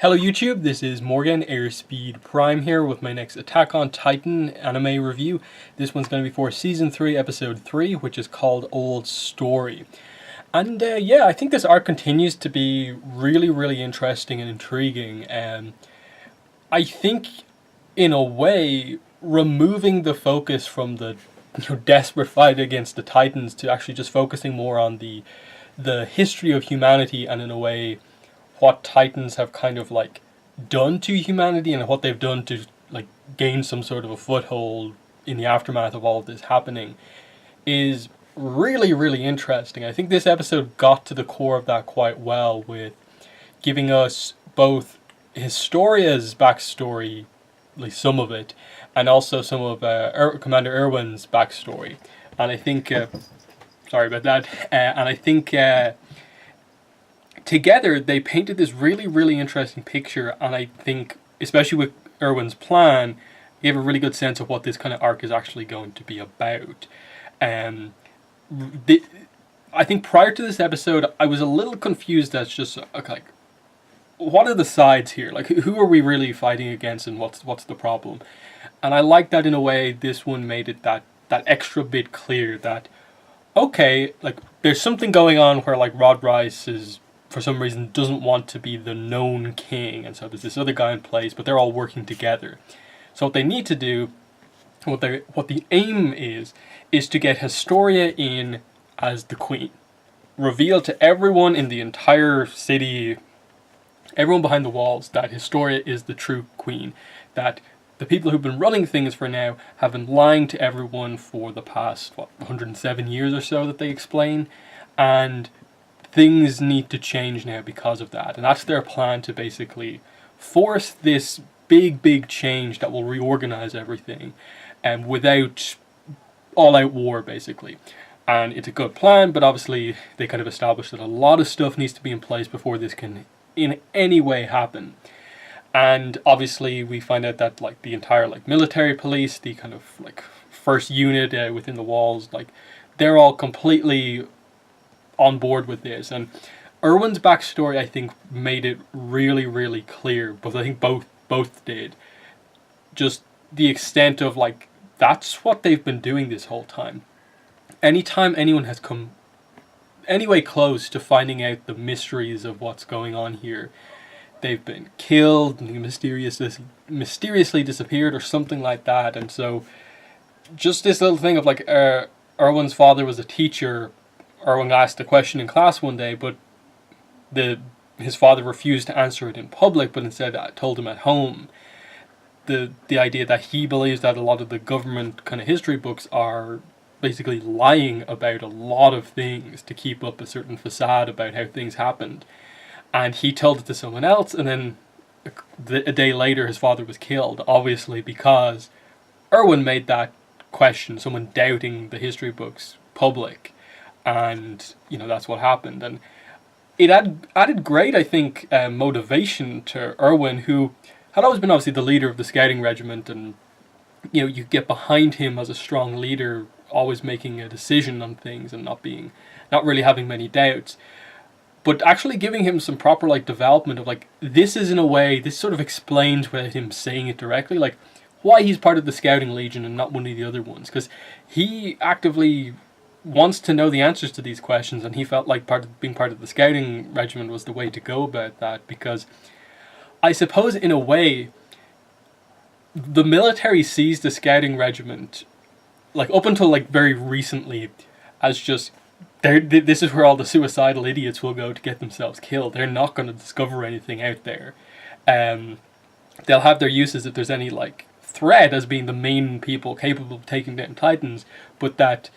Hello YouTube, this is Morgan, Airspeed Prime here with my next Attack on Titan anime review. This one's going to be for Season 3, Episode 3, which is called Old Story. And yeah, I think this arc continues to be really interesting and intriguing. I think, in a way, removing the focus from the desperate fight against the Titans to actually just focusing more on the history of humanity and, in a way, what Titans have kind of like done to humanity and what they've done to like gain some sort of a foothold in the aftermath of all of this happening is really interesting. I think this episode got to the core of that quite well, with giving us both Historia's backstory, at least some of it, and also some of Commander Erwin's backstory. And I think sorry about that. And I think together they painted this really interesting picture, and I think, especially with Erwin's plan, gave a really good sense of what this kind of arc is actually going to be about. I think prior to this episode, I was a little confused as just like, what are the sides here? Like, who are we really fighting against, and what's the problem? And I like that in a way. This one made it that extra bit clear that, okay, like there's something going on where like Rod Rice is, for some reason, doesn't want to be the known king, and so there's this other guy in place, but they're all working together. So what they need to do, what the aim is to get Historia in as the queen. Reveal to everyone in the entire city, everyone behind the walls, that Historia is the true queen. That the people who've been running things for now have been lying to everyone for the past, 107 years or so that they explain, and things need to change now because of that. And that's their plan, to basically force this big change that will reorganize everything, and without all-out war, basically. And it's a good plan, but obviously they kind of established that a lot of stuff needs to be in place before this can in any way happen. And obviously we find out that like the entire like military police, the kind of like first unit within the walls, like they're all completely on board with this. And Erwin's backstory, I think, made it really clear, but I think both did. Just the extent of like, that's what they've been doing this whole time. Anytime anyone has come any way close to finding out the mysteries of what's going on here, they've been killed, mysteriously disappeared, or something like that. And so just this little thing of like, Erwin's father was a teacher. Erwin asked a question in class one day, but his father refused to answer it in public, but instead told him at home. The idea that he believes that a lot of the government kind of history books are basically lying about a lot of things to keep up a certain facade about how things happened. And he told it to someone else, and then a day later his father was killed, obviously because Erwin made that question, someone doubting the history books, public. And, that's what happened. And it added great, I think, motivation to Erwin, who had always been obviously the leader of the scouting regiment. And, you get behind him as a strong leader, always making a decision on things and not really having many doubts. But actually giving him some proper, like, development of, like, this is in a way, this sort of explains without him saying it directly, like, why he's part of the scouting legion and not one of the other ones. Because he actively wants to know the answers to these questions, and he felt like being part of the scouting regiment was the way to go about that, because I suppose in a way the military sees the scouting regiment, like up until like very recently, as just this is where all the suicidal idiots will go to get themselves killed. They're not going to discover anything out there. They'll have their uses if there's any like threat as being the main people capable of taking down Titans, but that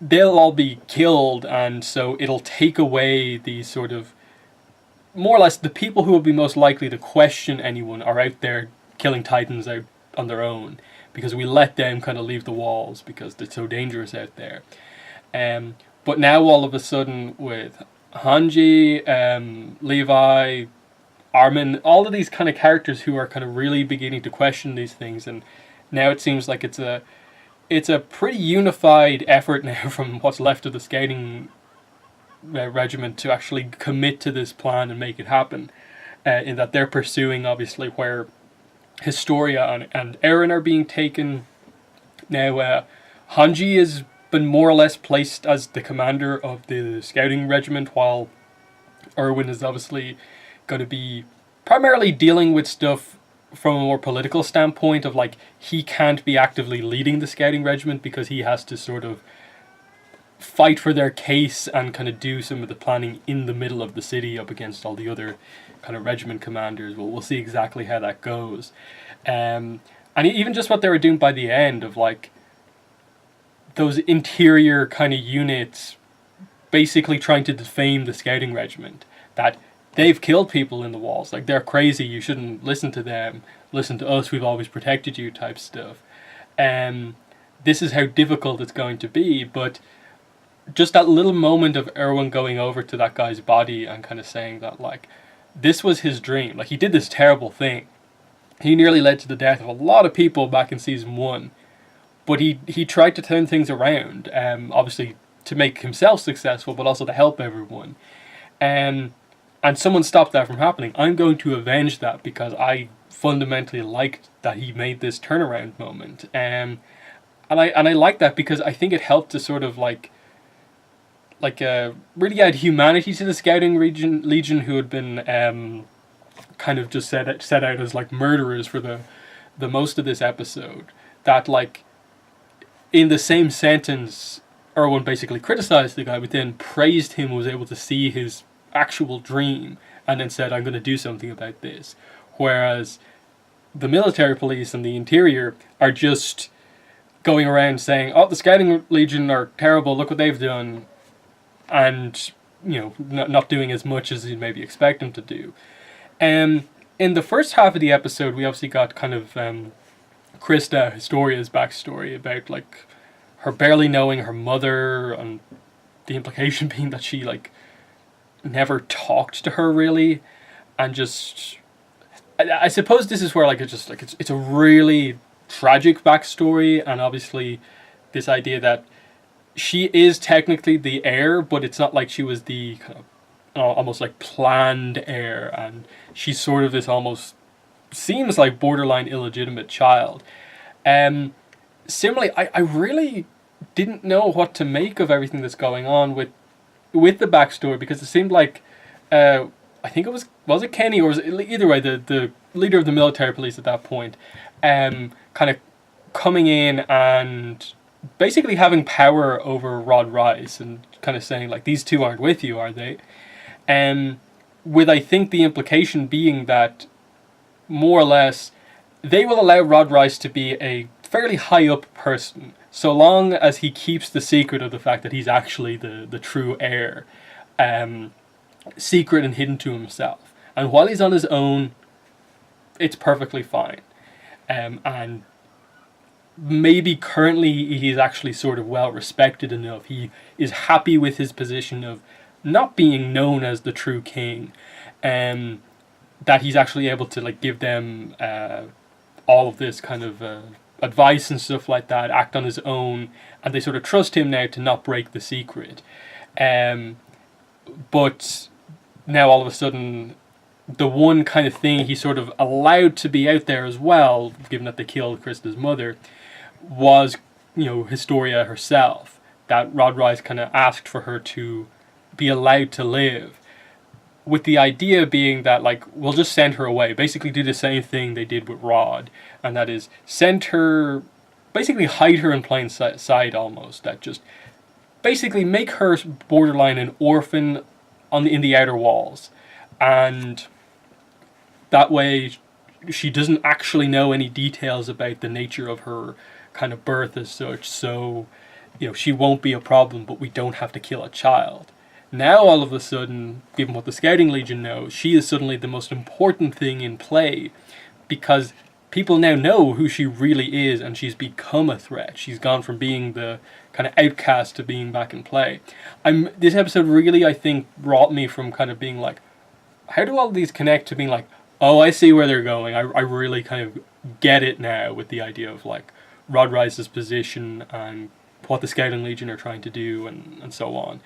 they'll all be killed, and so it'll take away the sort of, more or less, the people who will be most likely to question anyone are out there killing Titans out on their own, because we let them kind of leave the walls because they're so dangerous out there. But now all of a sudden with Hanji, Levi, Armin, all of these kind of characters who are kind of really beginning to question these things, and now it seems like it's a pretty unified effort now from what's left of the scouting regiment to actually commit to this plan and make it happen. in that they're pursuing, obviously, where Historia and Eren are being taken. Now, Hanji has been more or less placed as the commander of the scouting regiment, while Erwin is obviously going to be primarily dealing with stuff from a more political standpoint of like he can't be actively leading the scouting regiment because he has to sort of fight for their case and kind of do some of the planning in the middle of the city up against all the other kind of regiment commanders. We'll see exactly how that goes. And even just what they were doing by the end of like those interior kind of units basically trying to defame the scouting regiment, that they've killed people in the walls, like they're crazy, you shouldn't listen to them, listen to us, we've always protected you type stuff. This is how difficult it's going to be, but just that little moment of Erwin going over to that guy's body and kind of saying that like this was his dream, like he did this terrible thing, he nearly led to the death of a lot of people back in season 1, but he tried to turn things around, obviously to make himself successful, but also to help everyone. And someone stopped that from happening. I'm going to avenge that because I fundamentally liked that he made this turnaround moment. And I like that because I think it helped to sort of like really add humanity to the scouting legion who had been kind of just set out as like murderers for the most of this episode. That like in the same sentence, Erwin basically criticized the guy, but then praised him, was able to see his actual dream, and then said, I'm going to do something about this. Whereas the military police and the interior are just going around saying, oh, the scouting legion are terrible, look what they've done, and, you know, not doing as much as you'd maybe expect them to do. In the first half of the episode, we obviously got kind of Christa, Historia's backstory about, like, her barely knowing her mother, and the implication being that she, like, never talked to her, really, and just... I suppose this is where, like, it's a really tragic backstory, and obviously this idea that she is technically the heir, but it's not like she was the kind of almost like planned heir, and she's sort of this almost seems like borderline illegitimate child. Similarly, I really didn't know what to make of everything that's going on with the backstory, because it seemed like I think it was it Kenny, or was it, either way, the leader of the military police at that point, kind of coming in and basically having power over Rod Rice and kind of saying like, these two aren't with you, are they? With I think the implication being that more or less they will allow Rod Rice to be a fairly high up person so long as he keeps the secret of the fact that he's actually the true heir secret and hidden to himself. And while he's on his own, it's perfectly fine. And maybe currently he's actually sort of well respected enough. He is happy with his position of not being known as the true king, that he's actually able to like give them all of this kind of advice and stuff like that, act on his own, and they sort of trust him now to not break the secret. But now all of a sudden, the one kind of thing he sort of allowed to be out there as well, given that they killed Krista's mother, was, you know, Historia herself. That Rod Rice kind of asked for her to be allowed to live, with the idea being that, like, we'll just send her away. Basically do the same thing they did with Rod, and that is send her, basically hide her in plain sight almost. That just basically make her borderline an orphan in the outer walls, and that way she doesn't actually know any details about the nature of her kind of birth as such, so, you know, she won't be a problem, but we don't have to kill a child. Now all of a sudden, given what the Scouting Legion knows, she is suddenly the most important thing in play, because people now know who she really is, and she's become a threat. She's gone from being the kind of outcast to being back in play. This episode really, I think, brought me from kind of being like, how do all these connect, to being like, oh, I see where they're going. I really kind of get it now, with the idea of like Rod Rice's position and what the Scouting Legion are trying to do, and so on.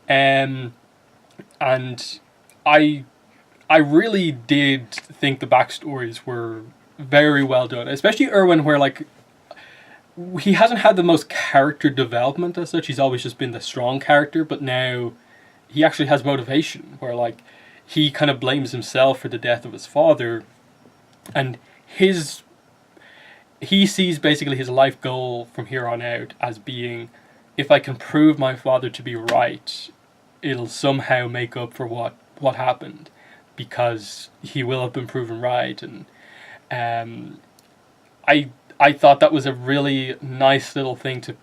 And I I really did think the backstories were very well done, especially Erwin, where like he hasn't had the most character development as such. He's always just been the strong character, but now he actually has motivation, where like he kind of blames himself for the death of his father, and he sees basically his life goal from here on out as being, if I can prove my father to be right, it'll somehow make up for what happened, because he will have been proven right. And I thought that was a really nice little thing to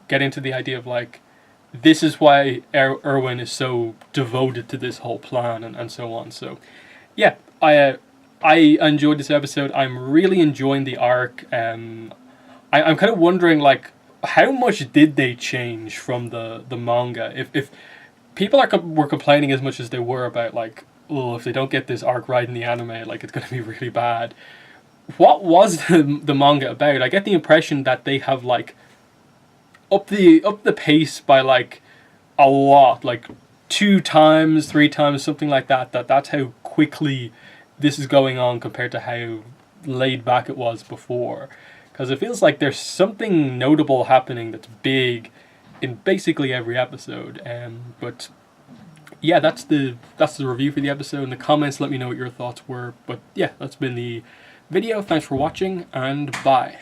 get into the idea of like, this is why Erwin is so devoted to this whole plan, and so on. So yeah, I enjoyed this episode. I'm really enjoying the arc. I'm kind of wondering like, how much did they change from the manga? If people were complaining as much as they were about like, oh, if they don't get this arc right in the anime, like it's going to be really bad. What was the manga about? I get the impression that they have like up the pace by like a lot, like 2 times, 3 times, something like that. That's how quickly this is going on compared to how laid back it was before. Because it feels like there's something notable happening that's big in basically every episode. But yeah, that's the review for the episode. In the comments, let me know what your thoughts were. But yeah, that's been the video. Thanks for watching, and bye.